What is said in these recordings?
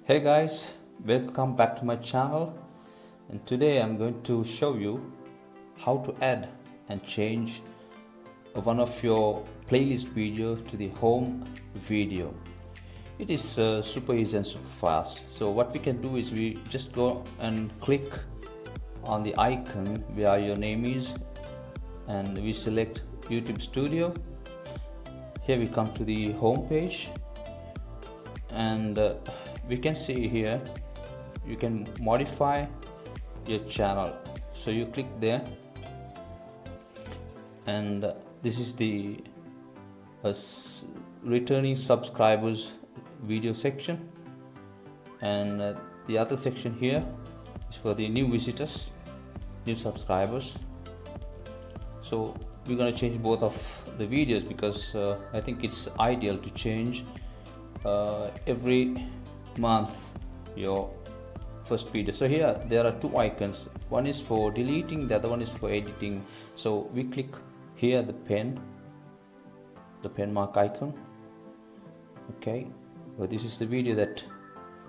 Hey guys, welcome back to my channel, and today I'm going to show you how to add and change one of your playlist video to the home video. It is super easy and super fast. So what we can do is we just go and click on the icon where your name is, and we select YouTube Studio. Here we come to the home page, and we can see here you can modify your channel. So you click there, and this is the returning subscribers video section, and the other section here is for the new visitors, new subscribers. So we're going to change both of the videos because I think it's ideal to change every month your first video. So here there are two icons, one is for deleting, the other one is for editing. So we click here the pen mark icon. Okay, so this is the video that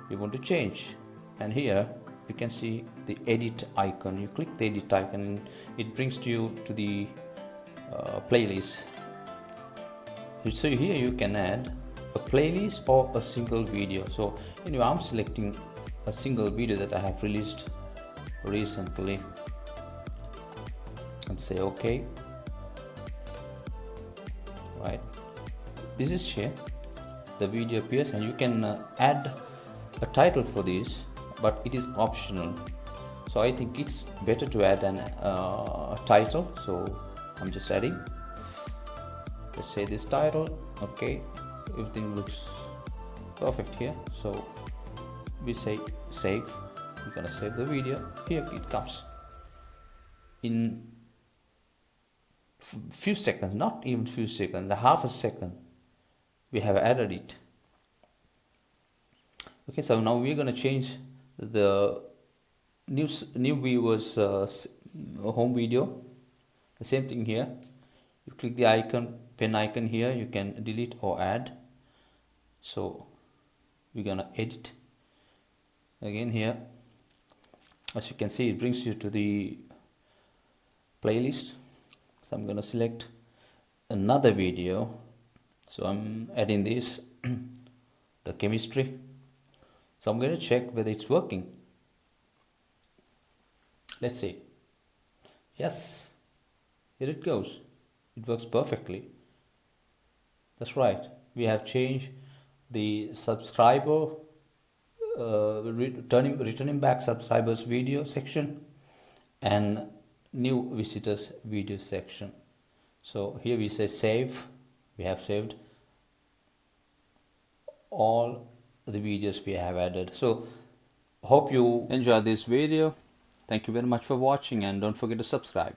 we want to change, and here you can see the edit icon. You click the edit icon and it brings you to the playlist. So here you can add a playlist or a single video. So anyway, I'm selecting a single video that I have released recently and say OK. Right, this is here, the video appears, and you can add a title for this, but it is optional. So I think it's better to add an title, so I'm just adding, let's say this title. Okay, everything looks perfect here, so we say save. We're gonna save the video. Here it comes in few seconds, not even few seconds, half a second we have added it. Okay, so now we're gonna change the new viewers home video. The same thing here, you click the icon, pen icon here, you can delete or add. So we're gonna edit again here. As you can see, it brings you to the playlist. So I'm gonna select another video, so I'm adding this the chemistry. So I'm going to check whether it's working. Let's see. Yes, here it goes. It works perfectly. That's right, we have changed the subscriber returning back subscribers video section and new visitors video section. So here we say save. We have saved all the videos we have added. So hope you enjoyed this video. Thank you very much for watching, and don't forget to subscribe.